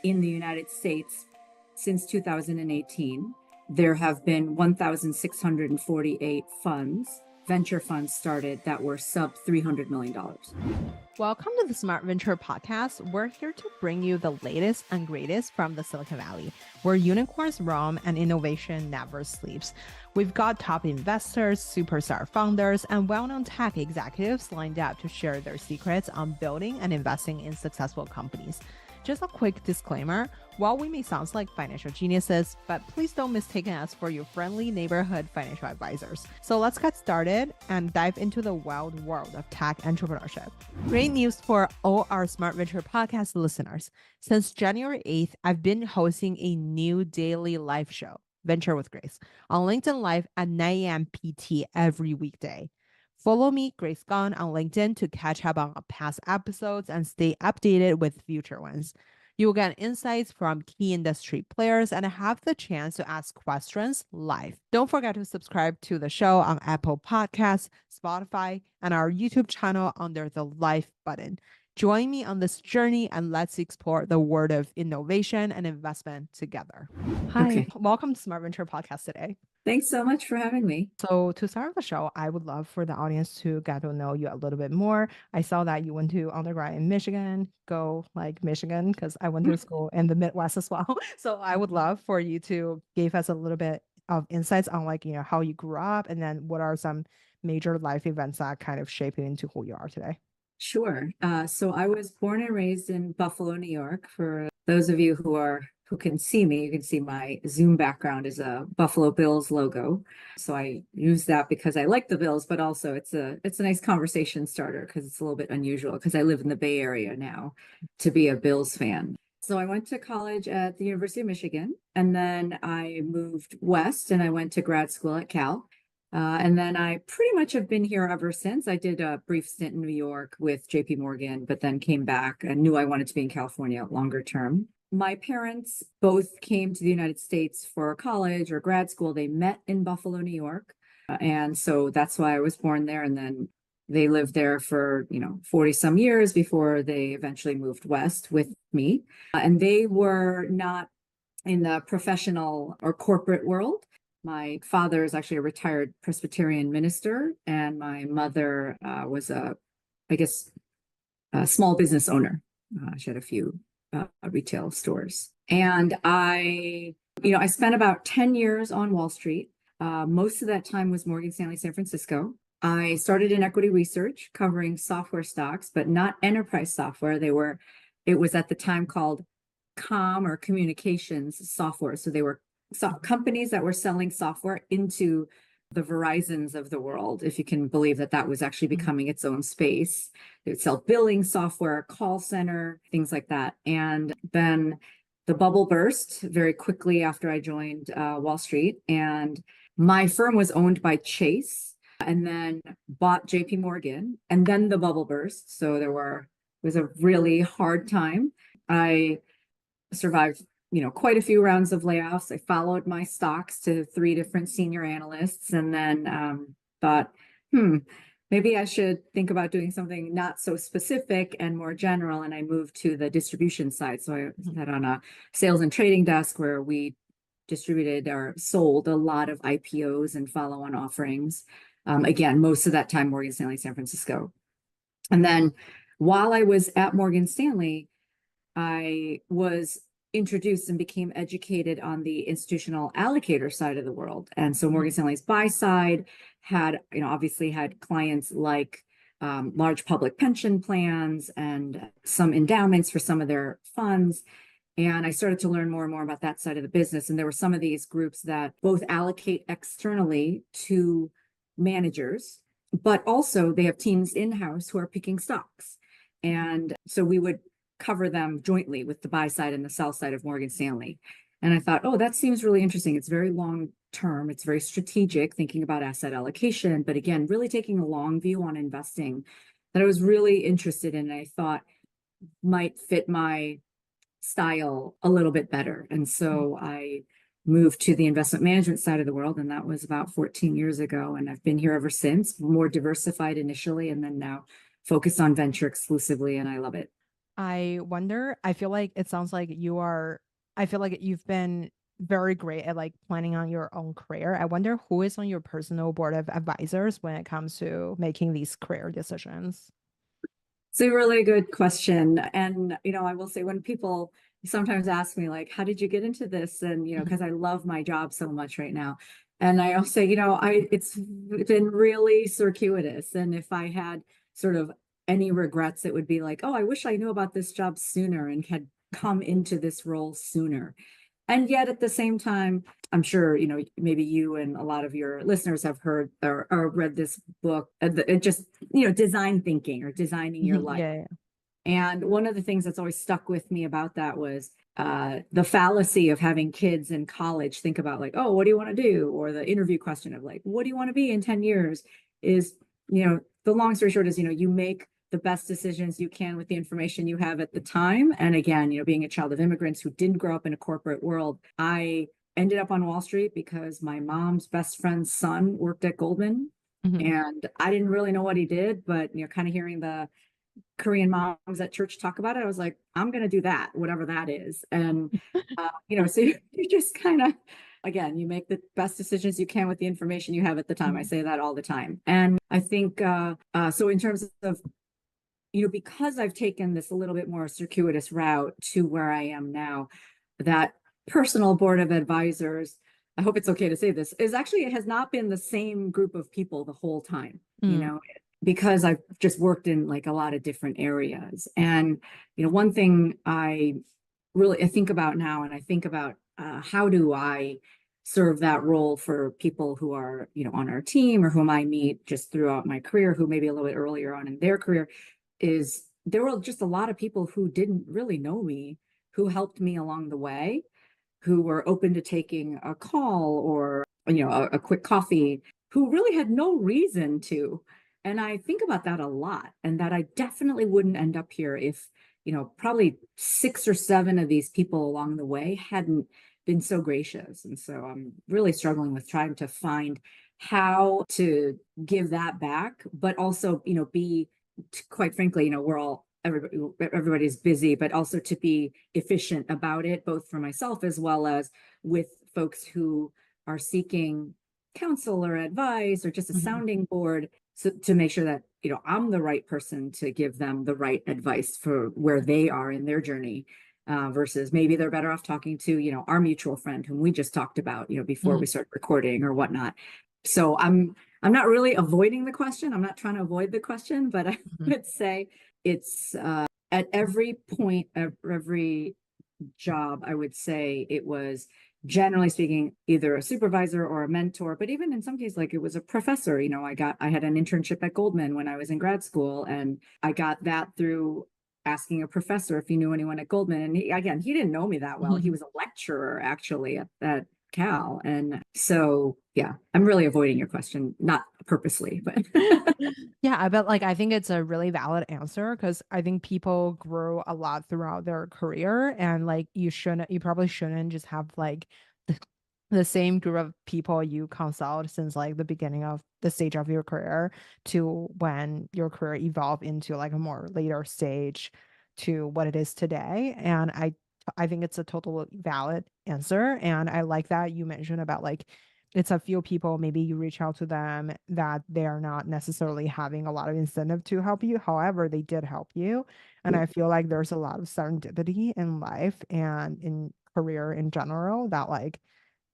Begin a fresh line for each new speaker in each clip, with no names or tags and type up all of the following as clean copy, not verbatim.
in the United States since 2018. There have been 1,648 funds, venture funds started that were sub $300 million.
Welcome to the Smart Venture Podcast. We're here to bring you the latest and greatest from the Silicon Valley, where unicorns roam and innovation never sleeps. We've got top investors, superstar founders, and well-known tech executives lined up to share their secrets on building and investing in successful companies. Just a quick disclaimer, while we may sound like financial geniuses, but please don't mistake us for your friendly neighborhood financial advisors. So let's get started and dive into the wild world of tech entrepreneurship. Great news for all our Smart Venture Podcast listeners. Since January 8th, I've been hosting a new daily live show, Venture with Grace, on LinkedIn Live at 9 a.m. PT every weekday. Follow me, Grace Gone, on LinkedIn to catch up on past episodes and stay updated with future ones. You'll get insights from key industry players and have the chance to ask questions live. Don't forget to subscribe to the show on Apple Podcasts, Spotify, and our YouTube channel under the Live button. Join me on this journey and let's explore the world of innovation and investment together. Hi, welcome to Smart Venture Podcast today.
Thanks so much for having me.
So to start the show, I would love for the audience to get to know you a little bit more. I saw that you went to undergrad in Michigan, go like Michigan, because I went to school in the Midwest as well. So I would love for you to give us a little bit of insights on how you grew up and then what are some major life events that kind of shape you into who you are today.
Sure. So I was born and raised in Buffalo, New York. For those of you who can see me, you can see my Zoom background is a Buffalo Bills logo. So I use that because I like the Bills, but also it's a nice conversation starter because it's a little bit unusual because I live in the Bay Area now to be a Bills fan. So I went to college at the University of Michigan, and then I moved west and I went to grad school at Cal. And then I pretty much have been here ever since. I did a brief stint in New York with JP Morgan, but then came back and knew I wanted to be in California longer term. My parents both came to the United States for college or grad school. They met in Buffalo, New York. And so that's why I was born there. And then they lived there for, 40 some years before they eventually moved west with me. And they were not in the professional or corporate world. My father is actually a retired Presbyterian minister, and my mother was a small business owner. She had a few retail stores. And I spent about 10 years on Wall Street. Most of that time was Morgan Stanley, San Francisco. I started in equity research covering software stocks, but not enterprise software. It was at the time called comm or communications software. So they were companies that were selling software into the Verizons of the world, if you can believe that was actually becoming its own space. They would sell billing software, call center, things like that. And then the bubble burst very quickly after I joined Wall Street. And my firm was owned by Chase and then bought JP Morgan. And then the bubble burst. So it was a really hard time. I survived quite a few rounds of layoffs. I followed my stocks to 3 different senior analysts and then thought, maybe I should think about doing something not so specific and more general. And I moved to the distribution side. So I had on a sales and trading desk where we distributed or sold a lot of IPOs and follow-on offerings. Again, most of that time, Morgan Stanley, San Francisco. And then while I was at Morgan Stanley, I was introduced and became educated on the institutional allocator side of the world. And so Morgan Stanley's buy side obviously had clients like large public pension plans and some endowments for some of their funds. And I started to learn more and more about that side of the business. And there were some of these groups that both allocate externally to managers, but also they have teams in-house who are picking stocks. And so we would cover them jointly with the buy side and the sell side of Morgan Stanley. And I thought, that seems really interesting. It's very long term. It's very strategic, thinking about asset allocation, but again, really taking a long view on investing that I was really interested in. And I thought might fit my style a little bit better. And so I moved to the investment management side of the world, and that was about 14 years ago. And I've been here ever since, more diversified initially, and then now focused on venture exclusively, and I love it.
I wonder, I feel like it sounds like I feel like you've been very great at like planning on your own career. I wonder who is on your personal board of advisors when it comes to making these career decisions.
It's a really good question. And, I will say when people sometimes ask me, like, how did you get into this? And,
Mhm.
because I love my job so much right now. And I'll say, it's been really circuitous. And if I had sort of any regrets, it would be like, oh, I wish I knew about this job sooner and had come into this role sooner. And yet at the same time, I'm sure, maybe you and a lot of your listeners have heard or read this book, it just, design thinking or designing your life.
Yeah.
And one of the things that's always stuck with me about that was the fallacy of having kids in college think about like, oh, what do you want to do? Or the interview question of like, what do you want to be in 10 years? Is, the long story short is, you make the best decisions you can with the information you have at the time. And again, being a child of immigrants who didn't grow up in a corporate world, I ended up on Wall Street because my mom's best friend's son worked at Goldman.
Mhm.
And I didn't really know what he did, but kind of hearing the Korean moms at church talk about it, I was like, I'm going to do that, whatever that is. And, so you just kind of, again, you make the best decisions you can with the information you have at the time. I
Mhm.
say that all the time. And I think, so in terms of, because I've taken this a little bit more circuitous route to where I am now, that personal board of advisors, I hope it's okay to say this, is actually, it has not been the same group of people the whole time,
Mm.
because I've just worked in like a lot of different areas. And, one thing I think about now, and I think about how do I serve that role for people who are, on our team or whom I meet just throughout my career, who maybe a little bit earlier on in their career, is there were just a lot of people who didn't really know me, who helped me along the way, who were open to taking a call or, a quick coffee, who really had no reason to. And I think about that a lot, and that I definitely wouldn't end up here if, probably 6 or 7 of these people along the way hadn't been so gracious. And so I'm really struggling with trying to find how to give that back, but also, be, quite frankly, we're all everybody's busy, but also to be efficient about it, both for myself as well as with folks who are seeking counsel or advice or just a
Mhm.
sounding board, so to make sure that I'm the right person to give them the right advice for where they are in their journey, versus maybe they're better off talking to our mutual friend whom we just talked about before we
Mhm.
start recording or whatnot. So I'm not really avoiding the question. I'm not trying to avoid the question, but I
Mhm.
would say it's at every point of every job, I would say it was, generally speaking, either a supervisor or a mentor, but even in some cases, like it was a professor. I had an internship at Goldman when I was in grad school, and I got that through asking a professor if he knew anyone at Goldman. And he didn't know me that well. He
Mhm.
was a lecturer actually at Cal. And so, yeah, I'm really avoiding your question, not purposely, but
Yeah, I bet like I think it's a really valid answer because I think people grow a lot throughout their career and like you probably shouldn't just have like the, the same group of people you consult since like the beginning of the stage of your career to when your career evolved into like a more later stage to what it is today. And I think it's a total valid answer. And I like that you mentioned about like it's a few people, maybe you reach out to them that they are not necessarily having a lot of incentive to help you. However, they did help you. And
yeah,
I feel like there's a lot of serendipity in life and in career in general that like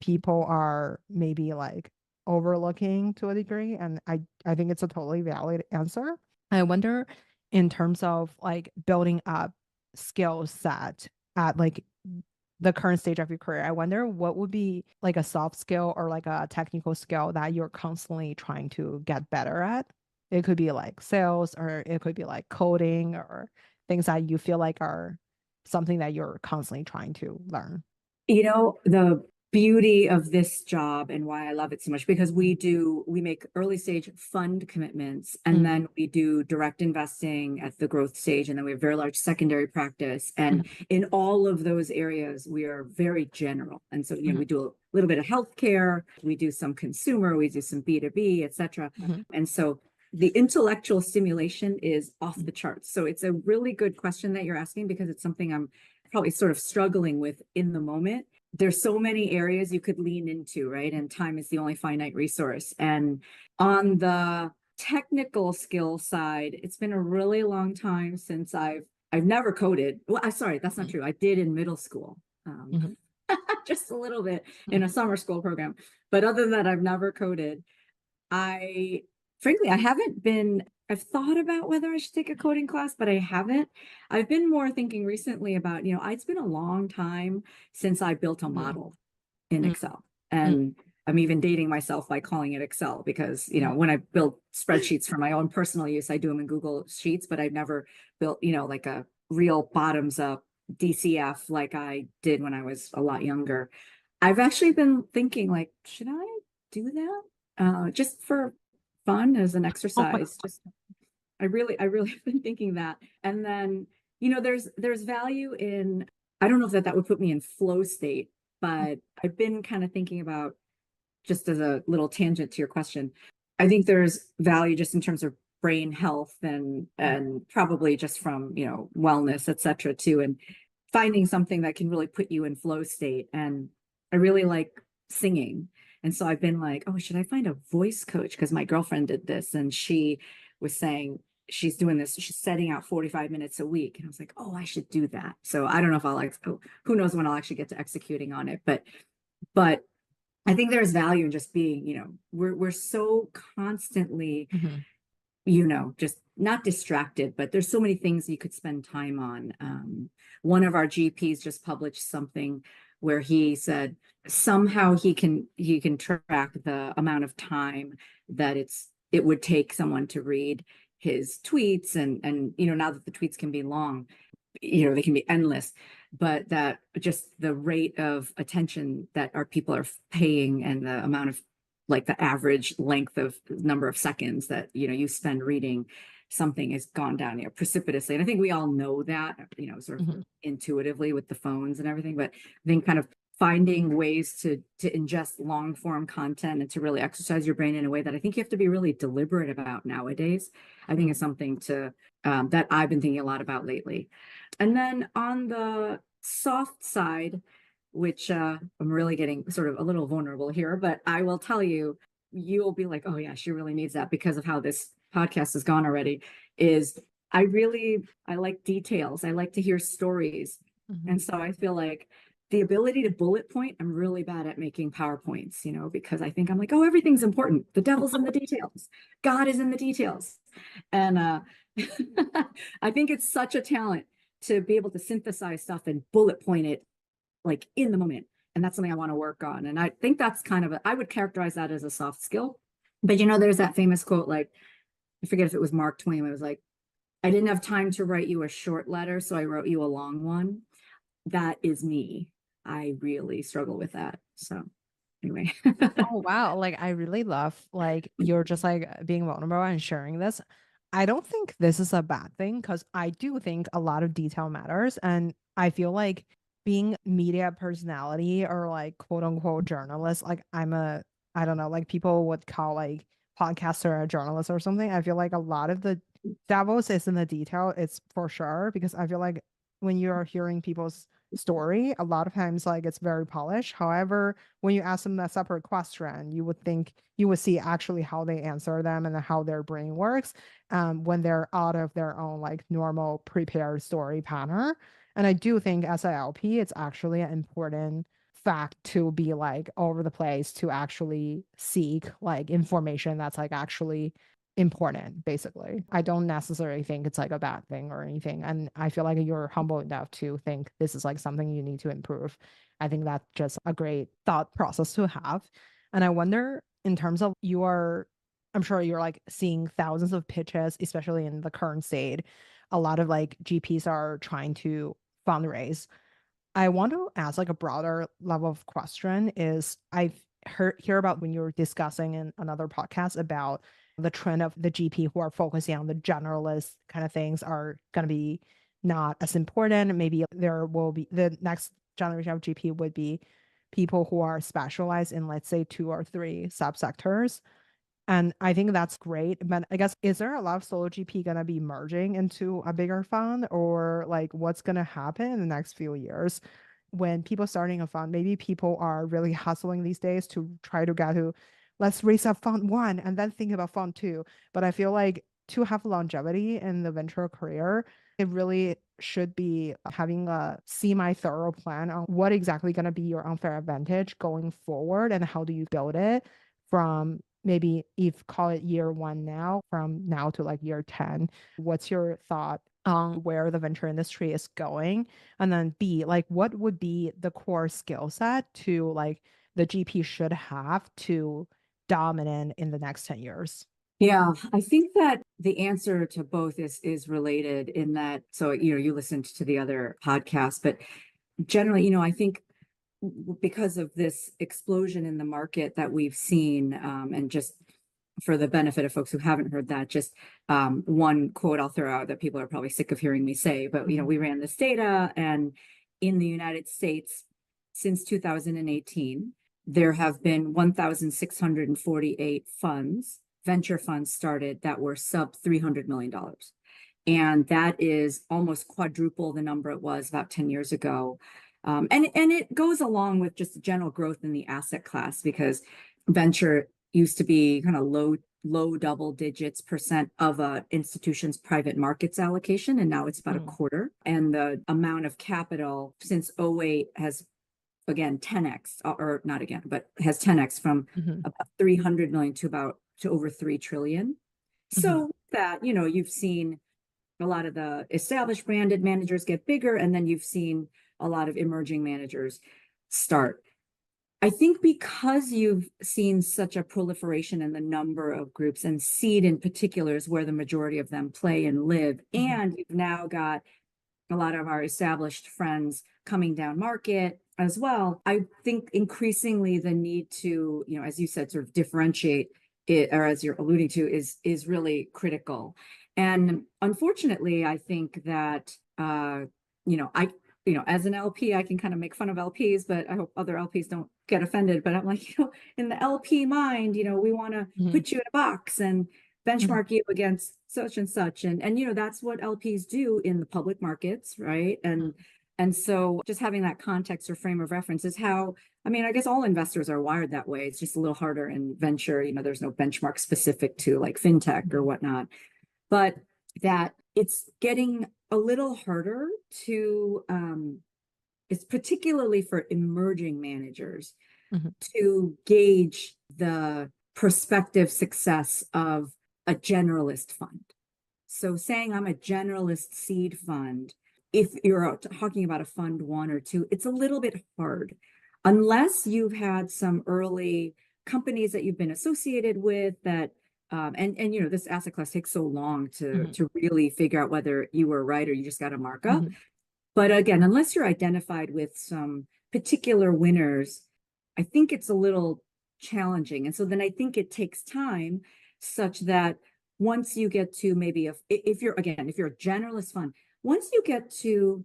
people are maybe like overlooking to a degree. And I think it's a totally valid answer. I wonder in terms of like building up skill set at like the current stage of your career, I wonder what would be like a soft skill or like a technical skill that you're constantly trying to get better at. It could be like sales or it could be like coding or things that you feel like are something that you're constantly trying to learn.
the beauty of this job and why I love it so much, because we make early stage fund commitments, and
Mm,
then we do direct investing at the growth stage, and then we have very large secondary practice. And
mhm,
in all of those areas, we are very general. And so,
mhm,
we do a little bit of healthcare, we do some consumer, we do some B2B, et cetera.
mhm,
And so the intellectual stimulation is off the charts. So it's a really good question that you're asking, because it's something I'm probably sort of struggling with in the moment. There's so many areas you could lean into, right? And time is the only finite resource. And on the technical skill side, it's been a really long time since I've never coded. Well, I'm sorry, that's not true. I did in middle school. Just a little bit in a summer school program. But other than that, I've never coded. Frankly, I've thought about whether I should take a coding class, but I haven't. I've been more thinking recently about, it's been a long time since I built a model in Excel. And I'm even dating myself by calling it Excel, because, when I build spreadsheets for my own personal use, I do them in Google Sheets, but I've never built, like a real bottoms up DCF like I did when I was a lot younger. I've actually been thinking, like, should I do that? Just for fun, as an exercise. I really have been thinking that. And then, there's value in, I don't know if that would put me in flow state, but I've been kind of thinking about, just as a little tangent to your question, I think there's value just in terms of brain health and probably just from, wellness, et cetera, too. And finding something that can really put you in flow state. And I really like singing. And so I've been like, oh, should I find a voice coach? Because my girlfriend did this, and she was saying she's doing this. She's setting out 45 minutes a week. And I was like, oh, I should do that. So I don't know if who knows when I'll actually get to executing on it. But I think there's value in just being, we're so constantly, just not distracted, but there's so many things you could spend time on. One of our GPs just published something where he said somehow he can track the amount of time that it would take someone to read his tweets, and now that the tweets can be long, they can be endless, but that just the rate of attention that our people are paying, and the amount of, like, the average length of number of seconds that you spend reading something has gone down precipitously. And I think we all know that, sort of intuitively with the phones and everything. But I think kind of finding ways to ingest long form content and to really exercise your brain in a way that I think you have to be really deliberate about nowadays, I think is something that I've been thinking a lot about lately. And then on the soft side, which I'm really getting sort of a little vulnerable here, but I will tell you, you'll be like, oh yeah, she really needs that because of how this podcast has gone already, is I like details. I like to hear stories. And so I feel like the ability to bullet point, I'm really bad at making PowerPoints, because I think I'm like, oh, everything's important. The devil's in the details. God is in the details. And I think it's such a talent to be able to synthesize stuff and bullet point it, like, in the moment. And that's something I want to work on. And I think that's I would characterize that as a soft skill. But there's that famous quote, like, I forget if it was Mark Twain. It was like, I didn't have time to write you a short letter, so I wrote you a long one. That is me. I really struggle with that. So anyway.
Oh, wow. Like, I really love, like, you're just like being vulnerable and sharing this. I don't think this is a bad thing, because I do think a lot of detail matters. And I feel like being media personality, or like quote unquote journalist, like I don't know, like people would call like podcaster a journalist or something. I feel like a lot of the devils is in the detail. It's for sure, because I feel like when you're hearing people's story, a lot of times like it's very polished. However, when you ask them a separate question, you would see actually how they answer them and how their brain works when they're out of their own like normal prepared story pattern. And I do think as a LP, it's actually an important fact to be like all over the place, to actually seek like information that's like actually important. Basically, I don't necessarily think it's like a bad thing or anything, and I feel like you're humble enough to think this is like something you need to improve. I think that's just a great thought process to have. And I wonder, in terms of I'm sure you're like seeing thousands of pitches, especially in the current state. A lot of like GPs are trying to fundraise. I want to ask like a broader level of question is, I've hear about when you were discussing in another podcast about the trend of the GP who are focusing on the generalist kind of things are going to be not as important. Maybe there will be the next generation of GP would be people who are specialized in, let's say, 2 or 3 subsectors. And I think that's great. But I guess, is there a lot of solo GP going to be merging into a bigger fund, or like what's going to happen in the next few years when people starting a fund? Maybe people are really hustling these days to try to get to, let's raise up fund one and then think about fund two. But I feel like to have longevity in the venture career, it really should be having a semi-thorough plan on what exactly going to be your unfair advantage going forward and how do you build it from maybe if call it year one now, from now to like year 10. What's your thought on where the venture industry is going? And then B, like what would be the core skill set to like the GP should have to dominate in the next 10 years?
Yeah, I think that the answer to both is related in that, so you listened to the other podcast, but generally, I think because of this explosion in the market that we've seen, and just for the benefit of folks who haven't heard that, just one quote I'll throw out that people are probably sick of hearing me say, but we ran this data, and in the United States since 2018, there have been 1,648 venture funds started that were sub $300 million. And that is almost quadruple the number it was about 10 years ago. And it goes along with just general growth in the asset class, because venture used to be kind of low double digits % of a institution's private markets allocation, and now it's about a quarter. And the amount of capital since '08 has again 10x, or not again, but has 10x from about 300 million to over 3 trillion. So that you've seen a lot of the established branded managers get bigger, and then you've seen a lot of emerging managers start. I think because you've seen such a proliferation in the number of groups, and seed in particular is where the majority of them play and live, and you've now got a lot of our established friends coming down market as well, I think increasingly the need to, as you said, sort of differentiate it, or as you're alluding to, is really critical. And unfortunately, I think that, as an LP, I can kind of make fun of LPs, but I hope other LPs don't get offended. But I'm like, in the LP mind, we want to put you in a box and benchmark you against such and such. And that's what LPs do in the public markets, right? And so just having that context or frame of reference is how, I guess all investors are wired that way. It's just a little harder in venture. There's no benchmark specific to like fintech or whatnot. But that it's getting a little harder to, it's particularly for emerging managers to gauge the prospective success of a generalist fund. So saying I'm a generalist seed fund, if you're talking about a fund one or two, it's a little bit hard unless you've had some early companies that you've been associated with that, and this asset class takes so long to really figure out whether you were right or you just got a markup. But again, unless you're identified with some particular winners, I think it's a little challenging. And so then I think it takes time such that once you get to maybe if you're a generalist fund, once you get to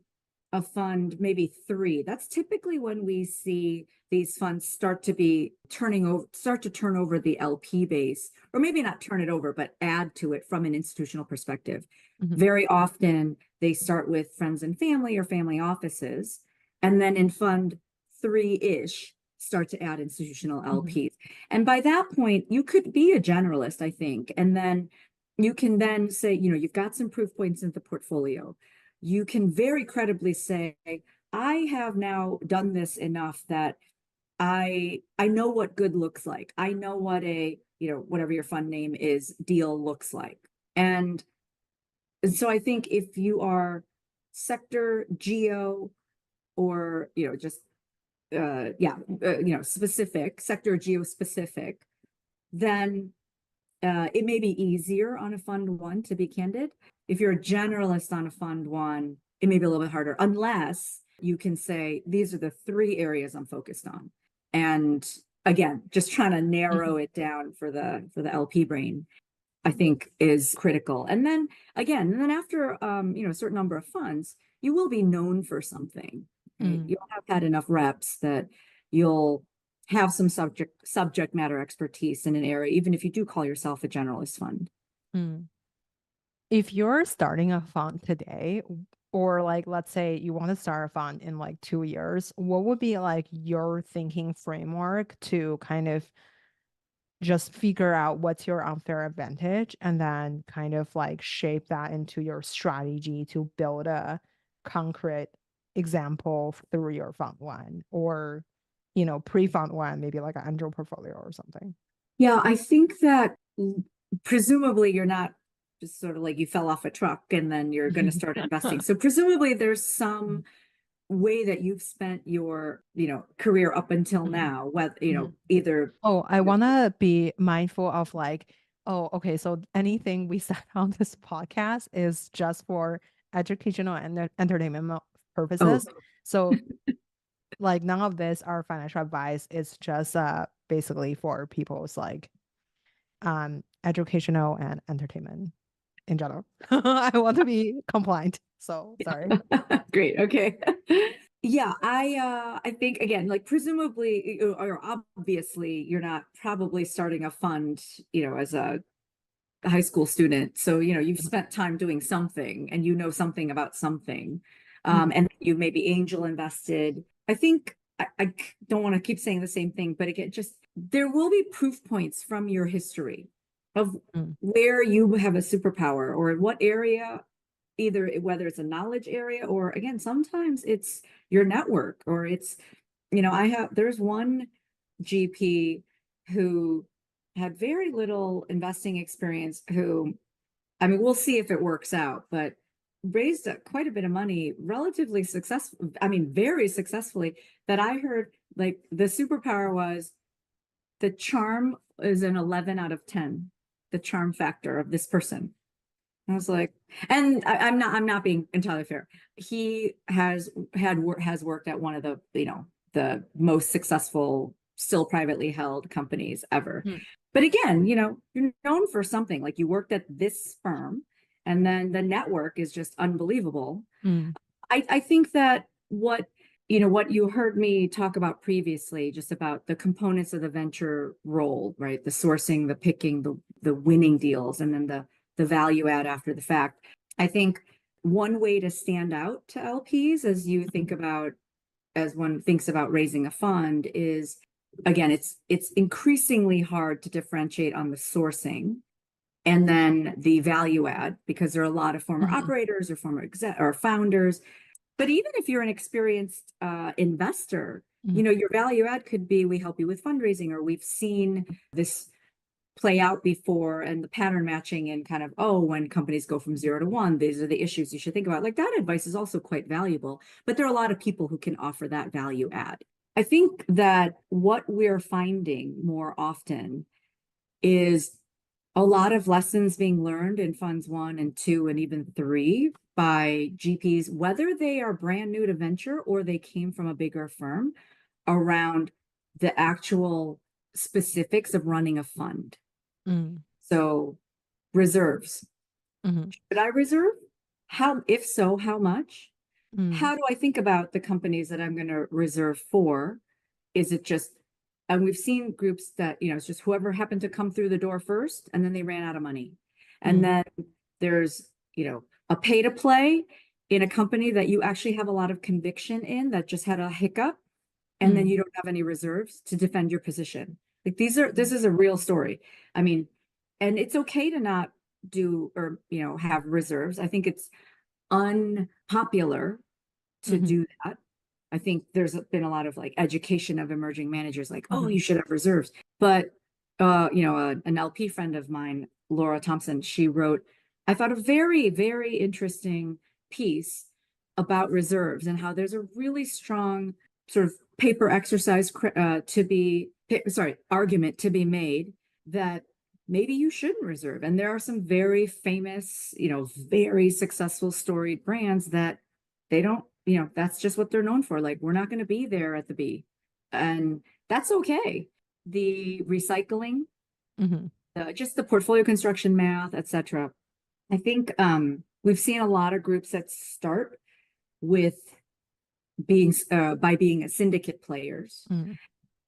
a fund, maybe 3, that's typically when we see these funds start to turn over the LP base, or maybe not turn it over, but add to it from an institutional perspective. Very often they start with friends and family or family offices, and then in fund 3-ish start to add institutional LPs. And by that point, you could be a generalist, I think. And then you can then say, you've got some proof points in the portfolio. You can very credibly say, I have now done this enough that I know what good looks like. I know what a, whatever your fund name is, deal looks like. And so I think if you are sector, geo, or, specific, sector, geo specific, then it may be easier on a fund one, to be candid. If you're a generalist on a fund one, it may be a little bit harder, unless you can say, these are the 3 areas I'm focused on. And again, just trying to narrow it down for the LP brain, I think is critical. And then after a certain number of funds, you will be known for something. Right? You'll have had enough reps that you'll have some subject matter expertise in an area, even if you do call yourself a generalist fund.
Mm. If you're starting a fund today, or like, let's say you want to start a fund in like 2 years, what would be like your thinking framework to kind of just figure out what's your unfair advantage and then kind of like shape that into your strategy to build a concrete example through your fund one, or, pre-fund one, maybe like an angel portfolio or something?
Yeah, I think that presumably you're not just sort of like you fell off a truck and then you're going to start investing. So presumably there's some way that you've spent your, career up until now, whether, either.
Oh, I want to be mindful of like, oh, okay, so anything we said on this podcast is just for educational and entertainment
Oh,
purposes. So like none of this are financial advice. It's just basically for people's like educational and entertainment in general. I want to be compliant. So sorry.
great. Okay. Yeah, I think again, like presumably or obviously you're not probably starting a fund, as a high school student. So, you've spent time doing something and something about something. And you maybe angel invested. I think I don't want to keep saying the same thing, but again, just there will be proof points from your history of
Mm,
where you have a superpower or what area, either whether it's a knowledge area or again, sometimes it's your network or it's, there's one GP who had very little investing experience who, I mean, we'll see if it works out, but raised quite a bit of money, relatively successful. I mean, very successfully, that I heard like the superpower was the charm is an 11 out of 10, the charm factor of this person. I was like, and I'm not being entirely fair. He has worked at one of the, the most successful, still privately held companies ever.
mm,
But again, you're known for something. Like you worked at this firm, and then the network is just unbelievable.
mm,
I think that what you heard me talk about previously, just about the components of the venture role, right? The sourcing, the picking, the winning deals, and then the value add after the fact. I think one way to stand out to LPs as one thinks about raising a fund is, again, it's increasingly hard to differentiate on the sourcing and then the value add, because there are a lot of former operators or former or founders. But even if you're an experienced investor, your value add could be we help you with fundraising, or we've seen this play out before, and the pattern matching and kind of, when companies go from 0 to 1, these are the issues you should think about. Like that advice is also quite valuable, but there are a lot of people who can offer that value add. I think that what we're finding more often is a lot of lessons being learned in funds 1 and 2 and even 3 by GPs, whether they are brand new to venture or they came from a bigger firm, around the actual specifics of running a fund.
mm,
So reserves.
mm,
Should I reserve? If so, how much?
mm,
How do I think about the companies that I'm going to reserve for? Is it just, and we've seen groups that, it's just whoever happened to come through the door first, and then they ran out of money. And then there's, a pay to play in a company that you actually have a lot of conviction in that just had a hiccup, and then you don't have any reserves to defend your position. Like this is a real story. I mean, and it's okay to not do or, have reserves. I think it's unpopular to do that. I think there's been a lot of like education of emerging managers, like, oh, you should have reserves. But, an LP friend of mine, Laura Thompson, she wrote, I thought, a very, very interesting piece about reserves and how there's a really strong sort of paper exercise argument to be made that maybe you shouldn't reserve. And there are some very famous, very successful storied brands that they don't, that's just what they're known for. Like, we're not going to be there at the B, and that's okay. The recycling, just the portfolio construction math, etc. I think we've seen a lot of groups that start with being syndicate players.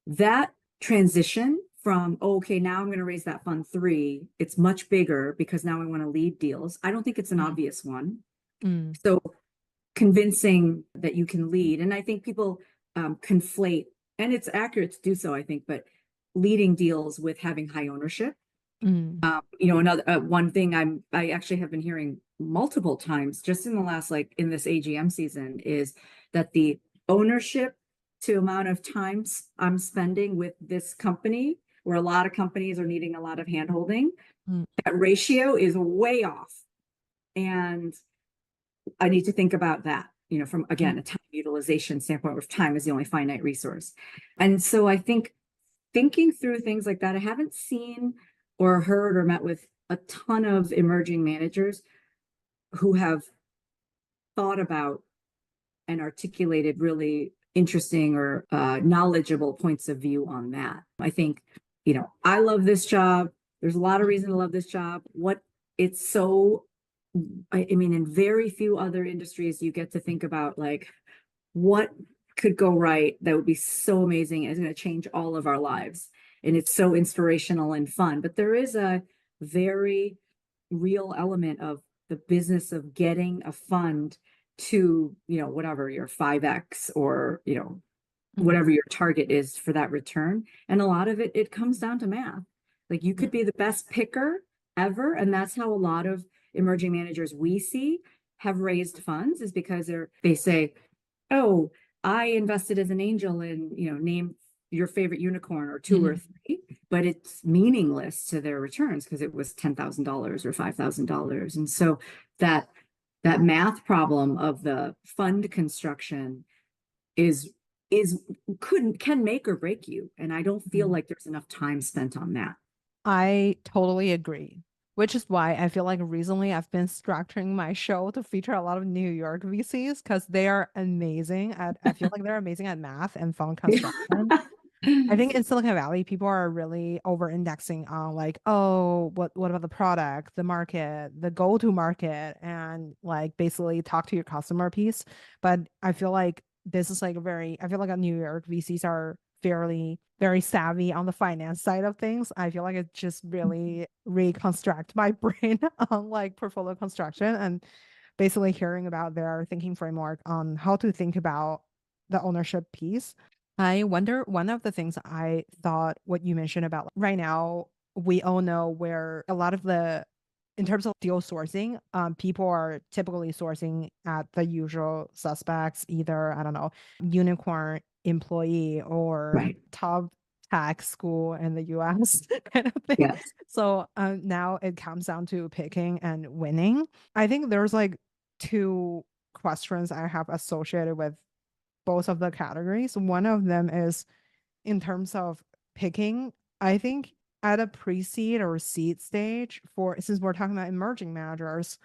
that transition from, oh, okay, now I'm going to raise that fund 3, it's much bigger because now I want to lead deals. I don't think it's an obvious one. So convincing that you can lead, and I think people conflate, and it's accurate to do so, I think, but leading deals with having high ownership. Another one thing I actually have been hearing multiple times just in the last, like in this AGM season, is that the ownership to amount of time I'm spending with this company, where a lot of companies are needing a lot of handholding, that ratio is way off. And I need to think about that, from, again, a time utilization standpoint, where time is the only finite resource. And so I think thinking through things like that, I haven't seen or heard or met with a ton of emerging managers who have thought about and articulated really interesting or knowledgeable points of view on that. I think, I love this job. There's a lot of reason to love this job. I mean, in very few other industries, you get to think about like what could go right that would be so amazing and is going to change all of our lives. And it's so inspirational and fun. But there is a very real element of the business of getting a fund to, whatever your 5x or, whatever your target is for that return. And a lot of it comes down to math. Like you could be the best picker ever. And that's how a lot of emerging managers we see have raised funds, is because they say, oh, I invested as an angel in, name your favorite unicorn or 2 or 3, but it's meaningless to their returns because it was $10,000 or $5,000. And so that math problem of the fund construction can make or break you. And I don't feel like there's enough time spent on that.
I totally agree. Which is why I feel like recently I've been structuring my show to feature a lot of New York VCs, because they are amazing I feel like they're amazing at math and fund construction. I think in Silicon Valley, people are really over indexing on like, oh, what about the product, the market, the go-to market, and like basically talk to your customer piece. But I feel like this is like I feel like New York VCs are very savvy on the finance side of things. I feel like it just really reconstruct my brain on like portfolio construction, and basically hearing about their thinking framework on how to think about the ownership piece. I wonder, one of the things I thought what you mentioned about right now, we all know where a lot of in terms of deal sourcing, people are typically sourcing at the usual suspects, either, I don't know, unicorn employee or top tax school in the US kind of thing.
Yes.
So now it comes down to picking and winning. I think there's like 2 questions I have associated with both of the categories. One of them is in terms of picking. I think at a pre-seed or seed stage, since we're talking about emerging managers,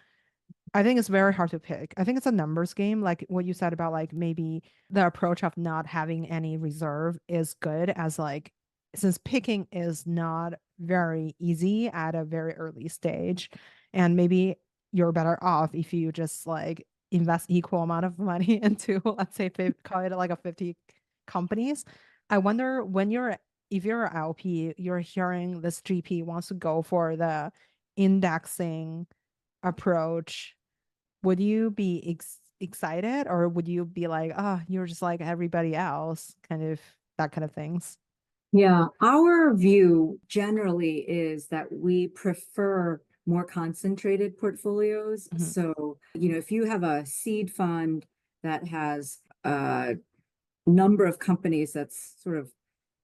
I think it's very hard to pick. I think it's a numbers game, like what you said about like maybe the approach of not having any reserve is good, as like, since picking is not very easy at a very early stage, and maybe you're better off if you just like invest equal amount of money into, let's say, call it like a 50 companies. I wonder, if you're an LP, you're hearing this GP wants to go for the indexing approach, would you be excited, or would you be like, oh, you're just like everybody else, kind of that kind of things?
Yeah, our view generally is that we prefer more concentrated portfolios. So, if you have a seed fund that has a number of companies that's sort of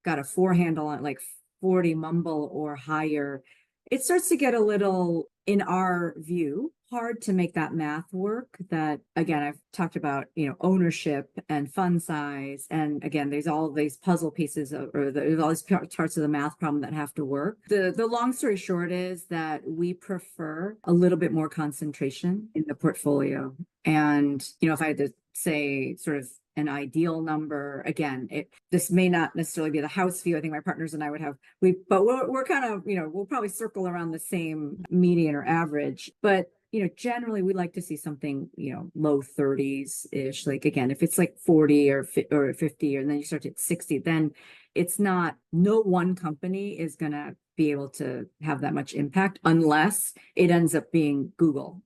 got a 4 handle on, like 40 mumble or higher, it starts to get a little, in our view, hard to make that math work. That, again, I've talked about, ownership and fund size. And again, there's all these puzzle pieces there's all these parts of the math problem that have to work. The long story short is that we prefer a little bit more concentration in the portfolio. And, if I had to say sort of an ideal number, again, this may not necessarily be the house view. I think my partners and I would have, but we're kind of, we'll probably circle around the same median or average. But generally we like to see something, low 30s-ish. Like, again, if it's like 40 or 50, and then you start at 60, then it's not, no one company is going to be able to have that much impact unless it ends up being Google,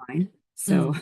fine. So,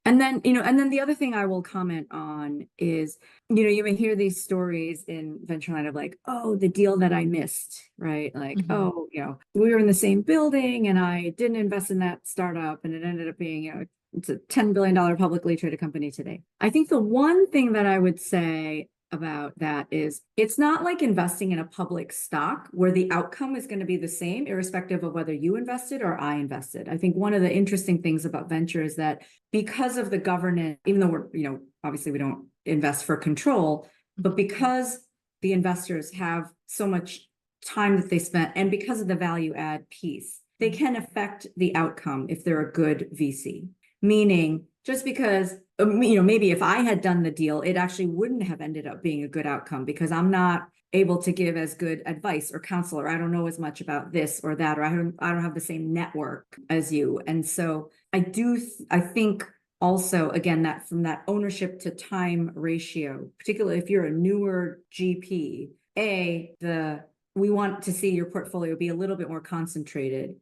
and then the other thing I will comment on is, you may hear these stories in venture land of like, oh, the deal that I missed, right? Like, oh, we were in the same building and I didn't invest in that startup and it ended up being, it's a $10 billion publicly traded company today. I think the one thing that I would say about that is it's not like investing in a public stock where the outcome is going to be the same irrespective of whether you invested or I invested. I think one of the interesting things about venture is that because of the governance, even though we're, obviously we don't invest for control, but because the investors have so much time that they spent and because of the value add piece, they can affect the outcome if they're a good VC. Meaning, just because, maybe if I had done the deal, it actually wouldn't have ended up being a good outcome because I'm not able to give as good advice or counsel, or I don't know as much about this or that, or I don't have the same network as you. And so I think also, again, that from that ownership to time ratio, particularly if you're a newer GP, we want to see your portfolio be a little bit more concentrated,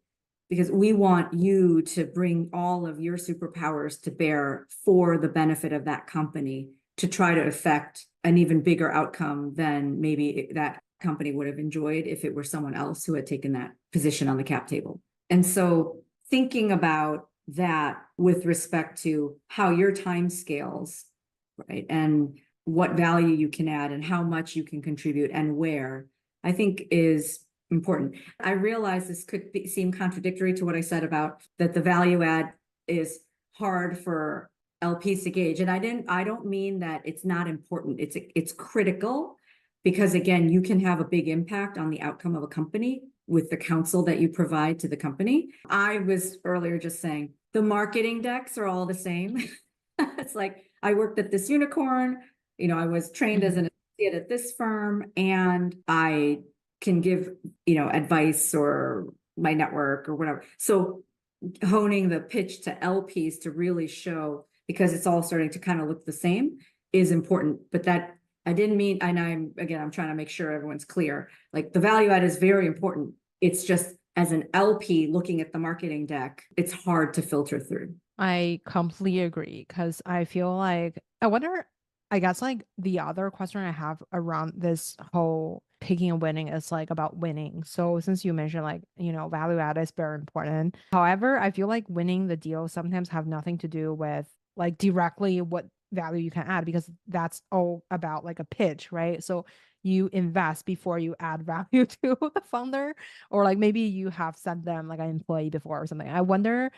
because we want you to bring all of your superpowers to bear for the benefit of that company to try to affect an even bigger outcome than maybe that company would have enjoyed if it were someone else who had taken that position on the cap table. And so thinking about that with respect to how your time scales, right, and what value you can add and how much you can contribute and where, I think is important. I realize this could seem contradictory to what I said about that the value add is hard for LPs to gauge. And I don't mean that it's not important. It's critical because, again, you can have a big impact on the outcome of a company with the counsel that you provide to the company. I was earlier just saying the marketing decks are all the same. It's like I worked at this unicorn, I was trained as an associate at this firm, and I can give, advice or my network or whatever. So honing the pitch to LPs to really show, because it's all starting to kind of look the same, is important. But that I didn't mean, and I'm trying to make sure everyone's clear. Like the value add is very important. It's just as an LP looking at the marketing deck, it's hard to filter through.
I completely agree because I feel like I guess like the other question I have around this whole picking and winning is like about winning. So since you mentioned like, value add is very important. However, I feel like winning the deal sometimes have nothing to do with like directly what value you can add, because that's all about like a pitch, right? So you invest before you add value to the founder, or like maybe you have sent them like an employee before or something. I wonder,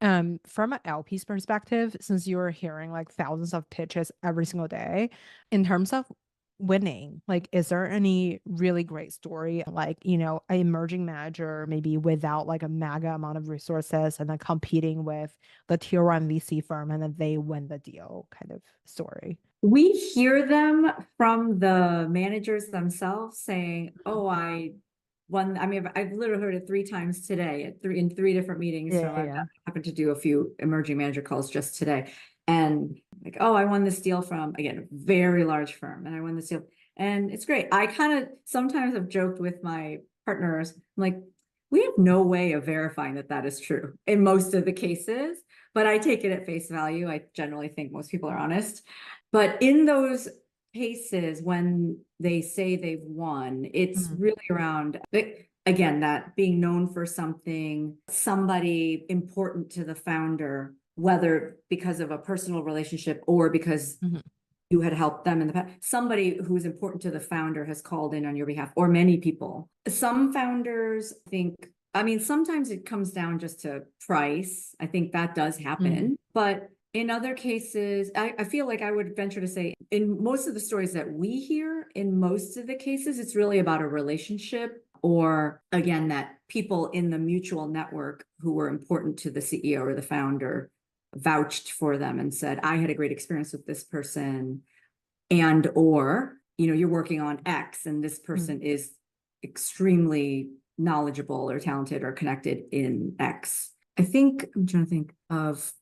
from an LP's perspective, since you're hearing like thousands of pitches every single day, in terms of winning, like, is there any really great story, like, an emerging manager, maybe without like a mega amount of resources and then competing with the tier one VC firm and then they win the deal kind of story?
We hear them from the managers themselves saying, oh, I've literally heard it 3 times today in 3 different meetings.
Yeah,
So I
yeah.
happened to do a few emerging manager calls just today. And like, oh, I won this deal from, again, a very large firm, and I won this deal. And it's great. I kind of sometimes have joked with my partners, I'm like, we have no way of verifying that that is true in most of the cases, but I take it at face value. I generally think most people are honest. But in those cases, when they say they've won, it's really around, again, that being known for something, somebody important to the founder, whether because of a personal relationship or because you had helped them in the past. Somebody who's important to the founder has called in on your behalf, or many people. Some founders sometimes it comes down just to price. I think that does happen. But in other cases, I feel like I would venture to say in most of the stories that we hear, in most of the cases, it's really about a relationship, or again, that people in the mutual network who were important to the CEO or the founder vouched for them and said, I had a great experience with this person, or you're working on X and this person is extremely knowledgeable or talented or connected in X. I think I'm trying to think of,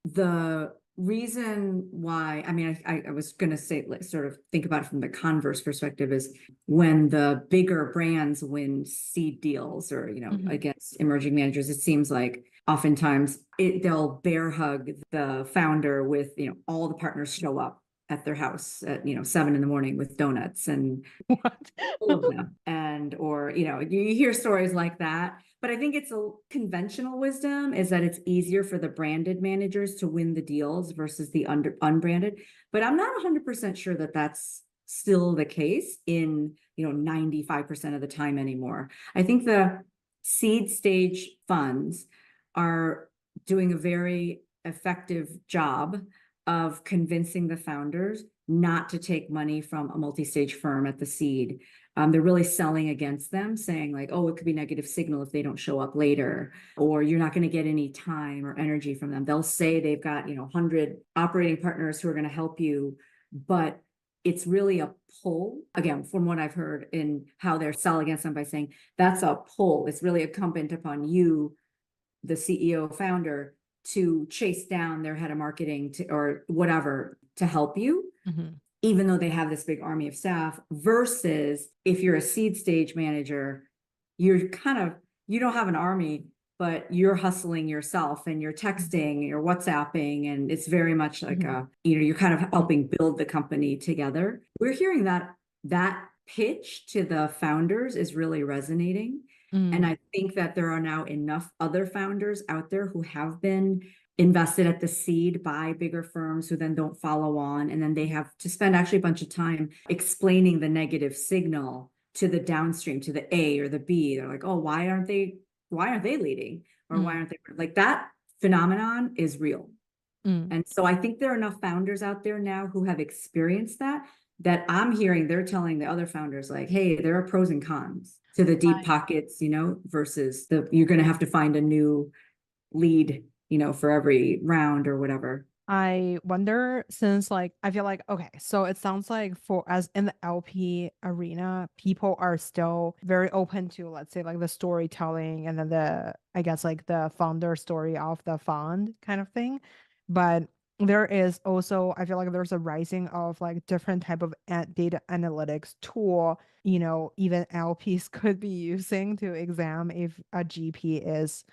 the reason why, I mean, I was going to say, like, sort of think about it from the converse perspective is when the bigger brands win seed deals or, against emerging managers, it seems like oftentimes they'll bear hug the founder with, all the partners show up at their house at, 7 a.m. with donuts and
What?
all of them. And, or, you hear stories like that. But I think it's a conventional wisdom is that it's easier for the branded managers to win the deals versus the unbranded. But I'm not 100% sure that that's still the case in, 95% of the time anymore. I think the seed stage funds are doing a very effective job of convincing the founders not to take money from a multi-stage firm at the seed. They're really selling against them, saying like, oh, it could be negative signal if they don't show up later, or you're not going to get any time or energy from them. They'll say they've got, 100 operating partners who are going to help you, but it's really a pull, again, from what I've heard in how they're sell against them by saying that's a pull. It's really incumbent upon you, the CEO founder, to chase down their head of marketing or whatever to help you.
Mm-hmm.
Even though they have this big army of staff, versus if you're a seed stage manager, you don't have an army, but you're hustling yourself and you're texting, you're WhatsApping, and it's very much like you're kind of helping build the company together. We're hearing that pitch to the founders is really resonating. And I think that there are now enough other founders out there who have been invested at the seed by bigger firms who then don't follow on. And then they have to spend actually a bunch of time explaining the negative signal to the downstream, to the A or the B. They're like, oh, why aren't they leading? Or why aren't they like that phenomenon is real. And so I think there are enough founders out there now who have experienced that I'm hearing they're telling the other founders like, hey, there are pros and cons to the deep pockets, versus you're going to have to find a new lead, for every round or whatever.
I wonder, since like I feel like, okay, so it sounds like for as in the LP arena, people are still very open to, let's say, like the storytelling and then I guess like the founder story of the fund kind of thing. But there is also, I feel like there's a rising of like different type of data analytics tool, even LPs could be using to examine if a GP is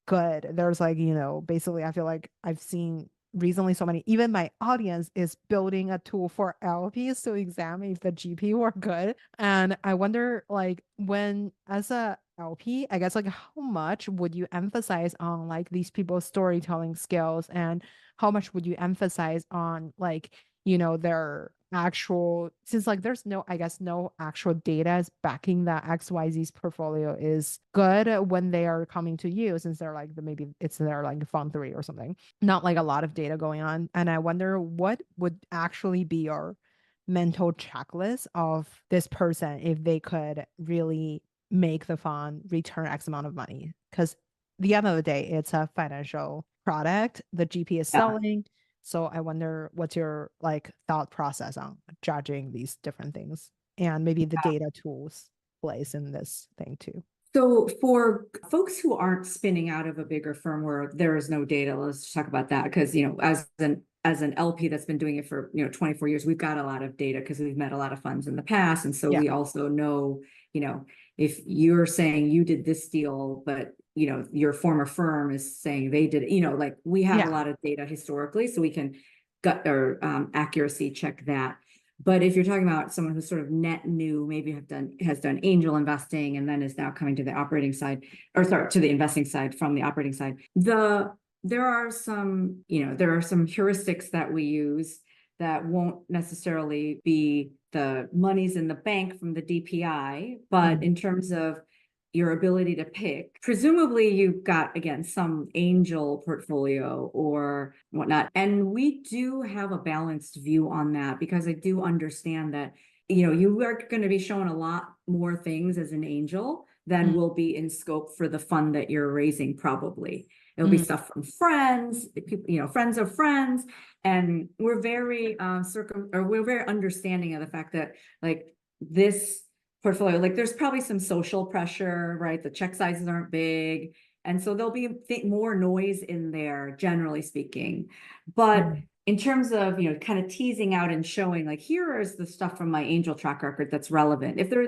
good. There's like, basically I feel like I've seen recently so many, even my audience is building a tool for LPs to examine if the GP were good. And I wonder, like, when as a LP, I guess, like, how much would you emphasize on like these people's storytelling skills, and how much would you emphasize on like, their actual, since like there's no, I guess, no actual data is backing that XYZ's portfolio is good when they are coming to you, since they're like maybe it's their like fund 3 or something, not like a lot of data going on. And I wonder what would actually be your mental checklist of this person if they could really make the fund return X amount of money, because the end of the day it's a financial product the GP is selling. So I wonder what's your like thought process on judging these different things, and maybe the data tools plays in this thing too.
So for folks who aren't spinning out of a bigger firm where there is no data, let's talk about that. Because, as an LP that's been doing it for, 24 years, we've got a lot of data because we've met a lot of funds in the past. And so we also know, if you're saying you did this deal, but, your former firm is saying they did, like we have a lot of data historically, so we can gut or accuracy check that. But if you're talking about someone who's sort of net new, maybe has done angel investing and then is now coming to the operating side, or sorry, to the investing side from the operating side, there are some heuristics that we use that won't necessarily be the monies in the bank from the DPI, but in terms of your ability to pick, presumably you've got, again, some angel portfolio or whatnot. And we do have a balanced view on that, because I do understand that, you are going to be shown a lot more things as an angel than will be in scope for the fund that you're raising. Probably it'll be stuff from friends, people, friends of friends. And we're very we're very understanding of the fact that like this portfolio, like there's probably some social pressure, right? The check sizes aren't big. And so there'll be more noise in there, generally speaking. But in terms of, kind of teasing out and showing like, here is the stuff from my angel track record that's relevant. If there,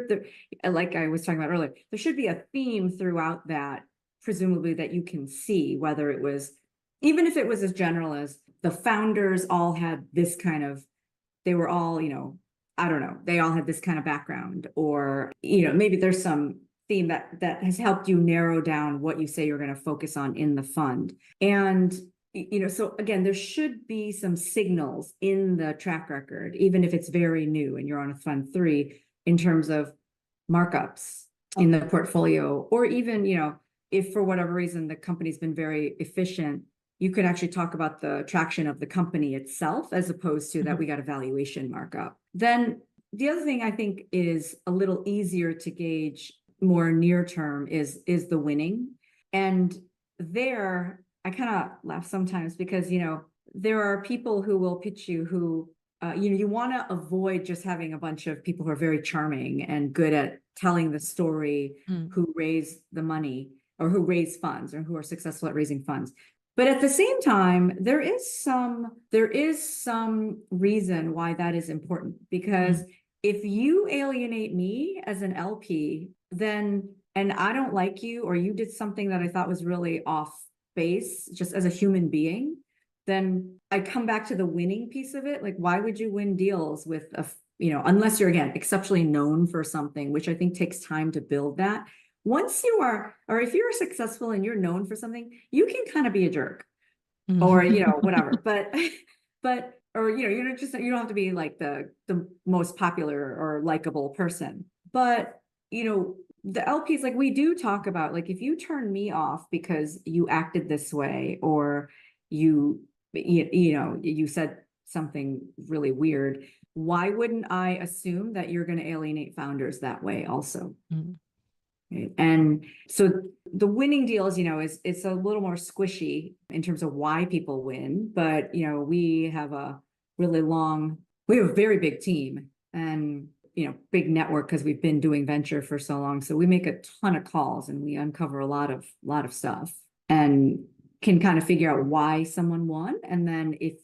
like I was talking about earlier, there should be a theme throughout that, presumably, that you can see, whether it was, even if it was as general as the founders all had this kind of, they were all, I don't know, they all had this kind of background, or, maybe there's some theme that has helped you narrow down what you say you're going to focus on in the fund. And so again, there should be some signals in the track record, even if it's very new and you're on a fund 3, in terms of markups in the portfolio, or even, if for whatever reason the company's been very efficient, you could actually talk about the traction of the company itself, as opposed to that we got a valuation markup. Then the other thing I think is a little easier to gauge more near term is the winning. And there, I kind of laugh sometimes because, there are people who will pitch you who, you want to avoid just having a bunch of people who are very charming and good at telling the story, who raise the money or who raise funds or who are successful at raising funds. But at the same time, there is some reason why that is important, because if you alienate me as an LP, then, and I don't like you, or you did something that I thought was really off base just as a human being, then I come back to the winning piece of it. Like, why would you win deals with unless you're, again, exceptionally known for something, which I think takes time to build that. Once you are, or if you're successful and you're known for something, you can kind of be a jerk, or, whatever, but, or, you don't have to be like the most popular or likable person, but, the LPs, like, we do talk about, like, if you turn me off because you acted this way, or you said something really weird, why wouldn't I assume that you're going to alienate founders that way also? Right? And so the winning deals, it's a little more squishy in terms of why people win. But, we have a very big team and, big network, because we've been doing venture for so long. So we make a ton of calls and we uncover a lot of stuff and can kind of figure out why someone won. And then if,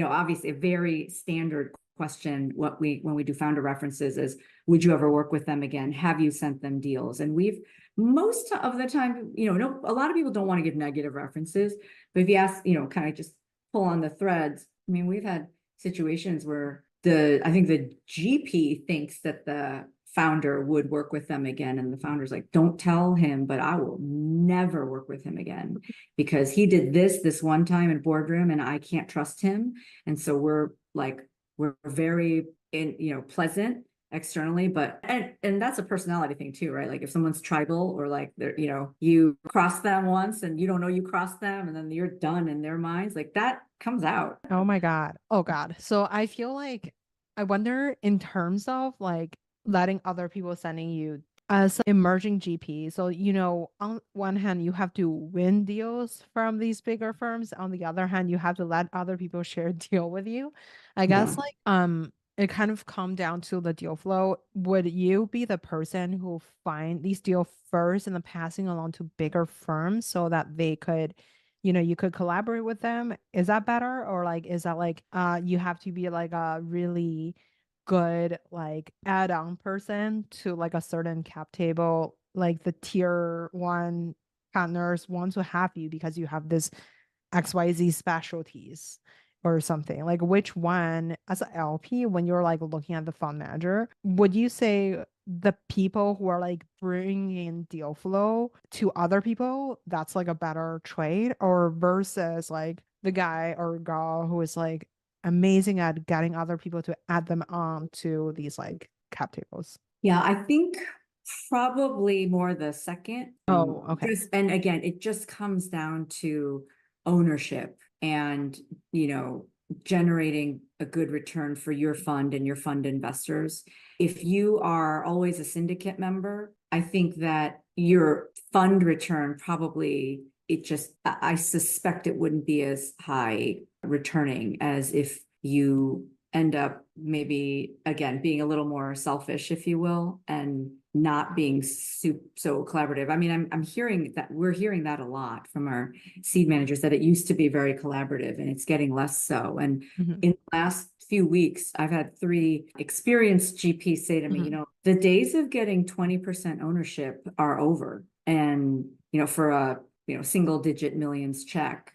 obviously a very standard question when we do founder references is, would you ever work with them again? Have you sent them deals? And most of the time, a lot of people don't want to give negative references, but if you ask, kind of just pull on the threads, I mean, we've had situations where I think the GP thinks that the founder would work with them again, and the founder's like, don't tell him, but I will never work with him again because he did this one time in boardroom and I can't trust him. And so we're very pleasant externally, but and that's a personality thing too, right? Like if someone's tribal, or like they're, you cross them once and you don't know you crossed them, and then you're done in their minds, like that comes out.
Oh my God. Oh God. So I feel like, I wonder, in terms of like letting other people sending you as emerging GP. So, on one hand, you have to win deals from these bigger firms. On the other hand, you have to let other people share a deal with you. I guess it kind of come down to the deal flow. Would you be the person who find these deals first and then passing along to bigger firms so that they could, you could collaborate with them? Is that better? Or like, is that like, you have to be like a really good like add-on person to like a certain cap table, like the tier 1 partners want to have you because you have this XYZ specialties or something? Like, which one, as an LP, when you're like looking at the fund manager, would you say the people who are like bringing in deal flow to other people, that's like a better trade, or versus like the guy or girl who is like amazing at getting other people to add them on to these like cap tables?
Yeah, I think probably more the second.
Oh, okay.
And again, it just comes down to ownership and, generating a good return for your fund and your fund investors. If you are always a syndicate member, I think that your fund return probably, I suspect it wouldn't be as high returning as if you end up maybe, again, being a little more selfish, if you will, and not being so collaborative. I mean, I'm hearing that, we're hearing that a lot from our seed managers, that it used to be very collaborative and it's getting less so. And in the last few weeks, I've had 3 experienced GPs say to me, you know, the days of getting 20% ownership are over. And, you know, for a, you know, single digit millions check.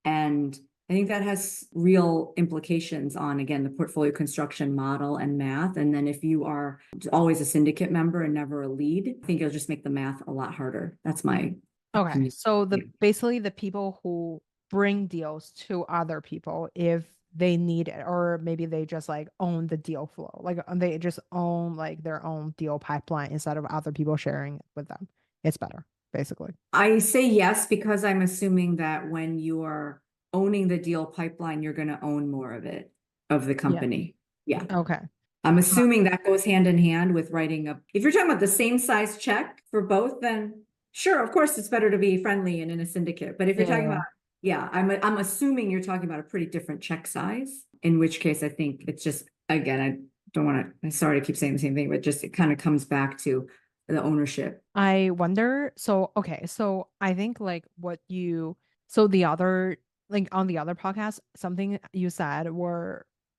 And I think that has real implications on, again, the portfolio construction model and math. And then if you are always a syndicate member and never a lead, I think it'll just make the math a lot harder. That's my opinion.
So basically the people who bring deals to other people, if they need it, or maybe they just like own the deal flow, like they just own like their own deal pipeline instead of other people sharing it with them, it's better, basically.
I say yes, because I'm assuming that when you are owning the deal pipeline, you're going to own more of it, of the company. Yeah.
Okay.
I'm assuming that goes hand in hand with writing up. If you're talking about the same size check for both, then sure, of course, it's better to be friendly and in a syndicate. But if you're talking about, I'm assuming you're talking about a pretty different check size, in which case I think it's just, again, I don't want to, I'm sorry to keep saying the same thing, but just it kind of comes back to the ownership.
I wonder, so okay, so I think like the other, like on the other podcast, something you said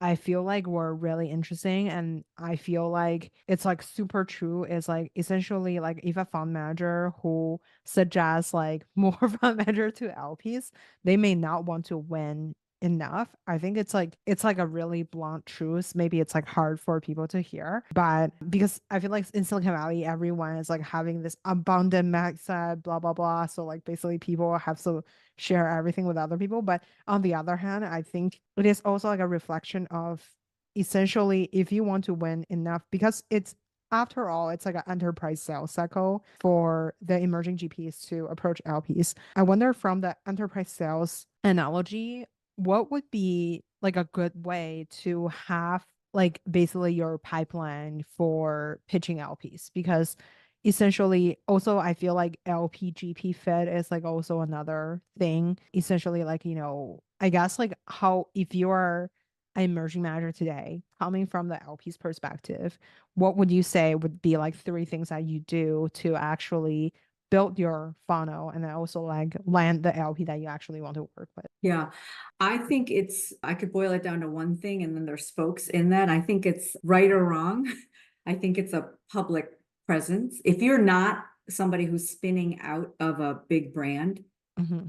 I feel like were really interesting, and I feel like it's like super true, is like essentially like if a fund manager who suggests like more fund manager to LPs, they may not want to win enough. I think it's like a really blunt truth. Maybe it's like hard for people to hear, but because I feel like in Silicon Valley, everyone is like having this abundant mindset, blah blah blah. So like basically people have to share everything with other people. But on the other hand, I think it is also like a reflection of essentially if you want to win enough, because it's after all, it's like an enterprise sales cycle for the emerging GPs to approach LPs. I wonder, from the enterprise sales analogy, what would be like a good way to have like basically your pipeline for pitching LPs? Because essentially also I feel like LP GP fit is like also another thing. Essentially, like, you know, I guess like how, if you are an emerging manager today, coming from the LP's perspective, what would you say would be like 3 things that you do to actually build your funnel and then also like land the LP that you actually want to work with?
Yeah, I think I could boil it down to one thing, and then there's spokes in that. I think it's right or wrong. I think it's a public presence. If you're not somebody who's spinning out of a big brand,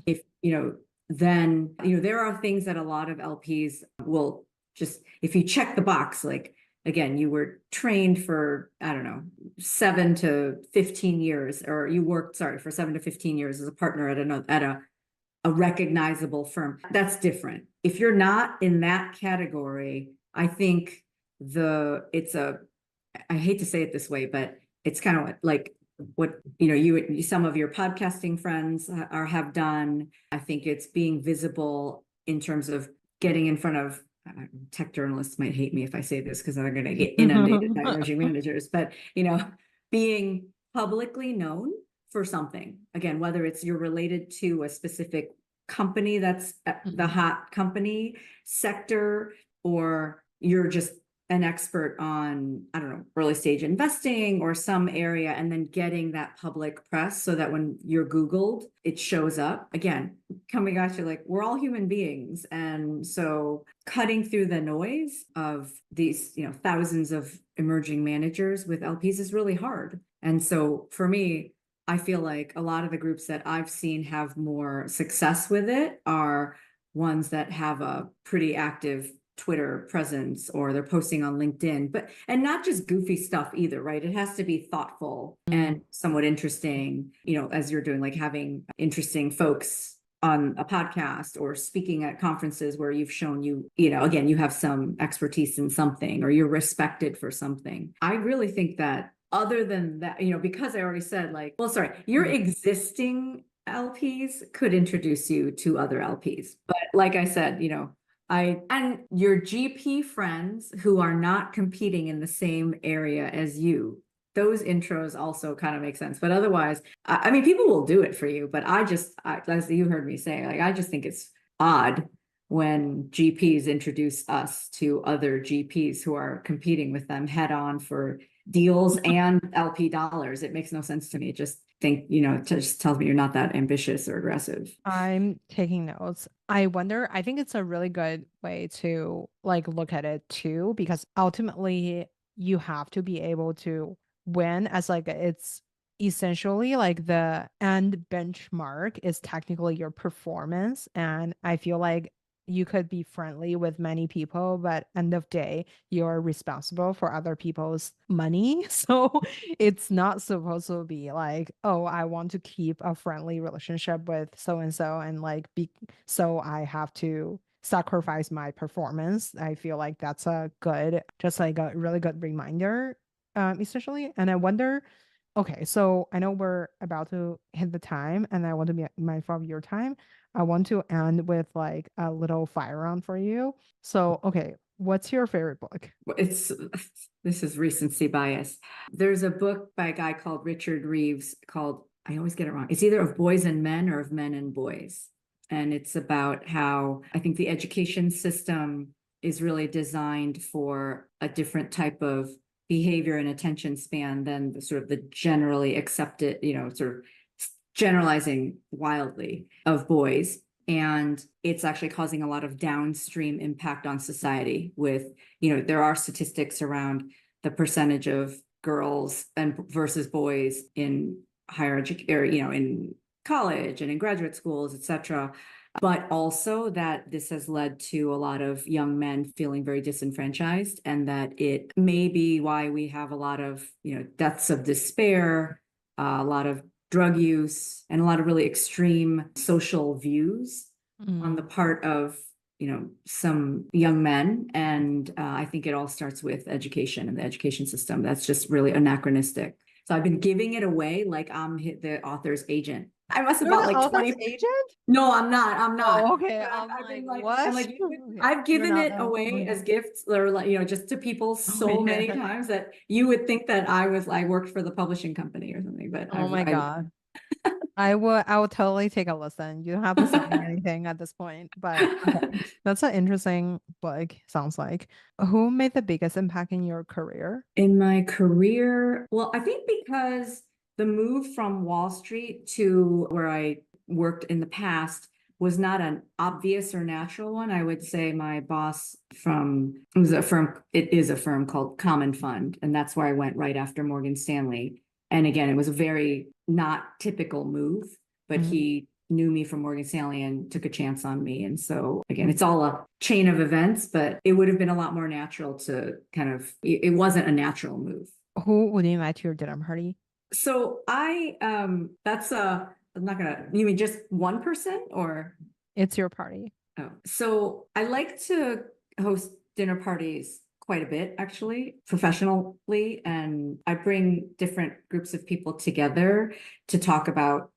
if, you know, then, you know, there are things that a lot of LPs will just, if you check the box, like, again, you were trained for, I don't know, 7 to 15 years, or you worked, sorry, for 7 to 15 years as a partner at a recognizable firm. That's different. If you're not in that category, I think I hate to say it this way, but it's kind of like what, you know, some of your podcasting friends have done. I think it's being visible in terms of getting in front of, tech journalists might hate me if I say this because they're going to get inundated by emerging managers, but, you know, being publicly known for something, again, whether it's you're related to a specific company that's the hot company sector, or you're just an expert on, I don't know, early stage investing or some area, and then getting that public press so that when you're Googled, it shows up. Again, coming back to like, we're all human beings. And so cutting through the noise of these, you know, thousands of emerging managers with LPs is really hard. And so for me, I feel like a lot of the groups that I've seen have more success with it are ones that have a pretty active Twitter presence, or they're posting on LinkedIn, and not just goofy stuff either, right? It has to be thoughtful and somewhat interesting, you know, as you're doing, like having interesting folks on a podcast or speaking at conferences where you've shown you know, again, you have some expertise in something, or you're respected for something. I really think that other than that, you know, because I already said like, well, sorry, your existing LPs could introduce you to other LPs. But like I said, you know, and your GP friends who are not competing in the same area as you, those intros also kind of make sense. But otherwise, I mean, people will do it for you, but as you heard me say, like, I just think it's odd when GPs introduce us to other GPs who are competing with them head on for deals and LP dollars. It makes no sense to me. Just think, it just tells me you're not that ambitious or aggressive.
I'm taking notes. I wonder, I think it's a really good way to like look at it too, because ultimately you have to be able to win as like it's essentially like the end benchmark is technically your performance. And I feel like you could be friendly with many people, but end of day, you're responsible for other people's money. So it's not supposed to be like, oh, I want to keep a friendly relationship with so and so, and like so I have to sacrifice my performance. I feel like that's a good, just like a really good reminder, essentially. And I wonder, okay, so I know we're about to hit the time, and I want to be mindful of your time. I want to end with like a little fire round for you. So, okay, what's your favorite book?
It's this is recency bias. There's a book by a guy called Richard Reeves called, I always get it wrong. It's either of boys and men or of men and boys. And it's about how I think the education system is really designed for a different type of behavior and attention span than the sort of the generally accepted, sort of generalizing wildly of boys. And it's actually causing a lot of downstream impact on society with, there are statistics around the percentage of girls and versus boys in higher education, or, in college and in graduate schools, et cetera. But also that this has led to a lot of young men feeling very disenfranchised, and that it may be why we have a lot of, deaths of despair, a lot of drug use, and a lot of really extreme social views on the part of, some young men. And I think it all starts with education and the education system. That's just really anachronistic. So I've been giving it away like I'm the author's agent. I must have
You're
bought
the
like
author's
20.
agent?
No, I'm not. I'm not.
Oh, okay.
But
I'm
I've been
like,
I'm
what?
like,
Okay.
I've
You're
given
not
it away
okay.
as gifts, or like, just to people
Oh,
so many
yeah.
times that you would think that I worked for the publishing company or something, but
Oh my God. I will totally take a listen. You don't have to send me anything at this point, but okay. That's an interesting book, sounds like. Who made the biggest impact in your career?
In my career, well, I think because the move from Wall Street to where I worked in the past was not an obvious or natural one. I would say my boss it is a firm called Common Fund, and that's where I went right after Morgan Stanley. And again, it was a very not typical move, but he knew me from Morgan Stanley and took a chance on me. And so again, it's all a chain of events, but it would have been a lot more natural to it wasn't a natural move.
Who would you invite to your dinner party?
So I'm not gonna, you mean just one person or?
It's your party.
Oh, so I like to host dinner parties quite a bit, actually, professionally. And I bring different groups of people together to talk about,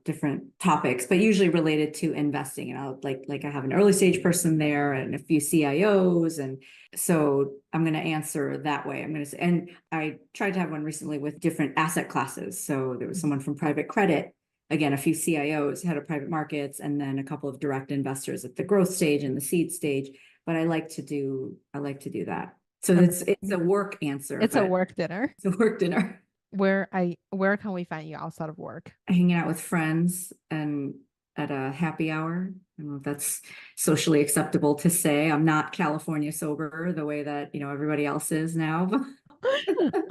different topics, but usually related to investing. And I'll like I have an early stage person there and a few CIOs. And so I'm going to answer that way. I'm going to say, and I tried to have one recently with different asset classes. So there was someone from private credit, again, a few CIOs, head of private markets, and then a couple of direct investors at the growth stage and the seed stage. But I like to do that. So it's a work answer.
It's a work dinner.
It's a work dinner.
Where can we find you outside of work?
Hanging out with friends and at a happy hour. I don't know if that's socially acceptable to say. I'm not California sober the way that, everybody else is now.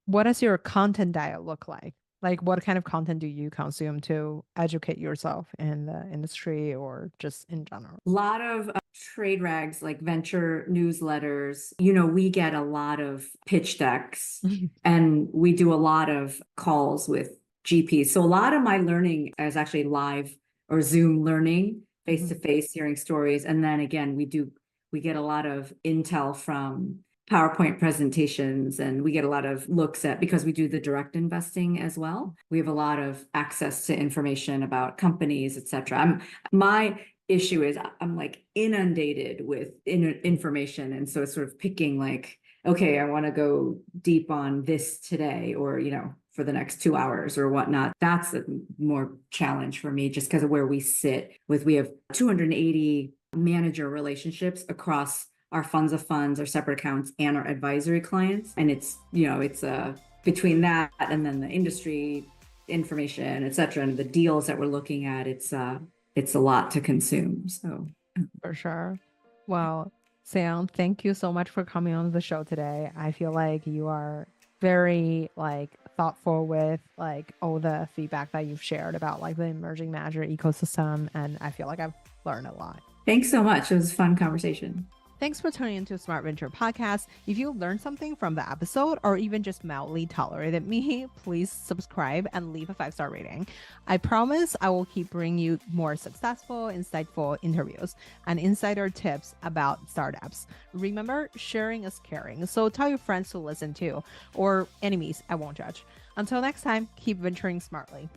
What does your content diet look like? Like, what kind of content do you consume to educate yourself in the industry or just in general?
A lot of trade rags, like venture newsletters. We get a lot of pitch decks and we do a lot of calls with GPs. So a lot of my learning is actually live or Zoom learning, face to face, hearing stories. And then again, we get a lot of intel from PowerPoint presentations, and we get a lot of looks at, because we do the direct investing as well. We have a lot of access to information about companies, et cetera. My issue is I'm like inundated with information. And so it's sort of picking like, okay, I want to go deep on this today, or, for the next 2 hours or whatnot. That's a more challenge for me just because of where we sit we have 280 manager relationships across our funds of funds, our separate accounts, and our advisory clients. And it's, it's between that and then the industry information, et cetera, and the deals that we're looking at, it's a lot to consume. So
for sure. Well, Seyonne, thank you so much for coming on the show today. I feel like you are very thoughtful with all the feedback that you've shared about the emerging manager ecosystem, and I feel like I've learned a lot.
Thanks so much. It was a fun conversation.
Thanks for tuning into Smart Venture Podcast. If you learned something from the episode or even just mildly tolerated me, please subscribe and leave a 5-star rating. I promise I will keep bringing you more successful, insightful interviews and insider tips about startups. Remember, sharing is caring. So tell your friends to listen too, or enemies, I won't judge. Until next time, keep venturing smartly.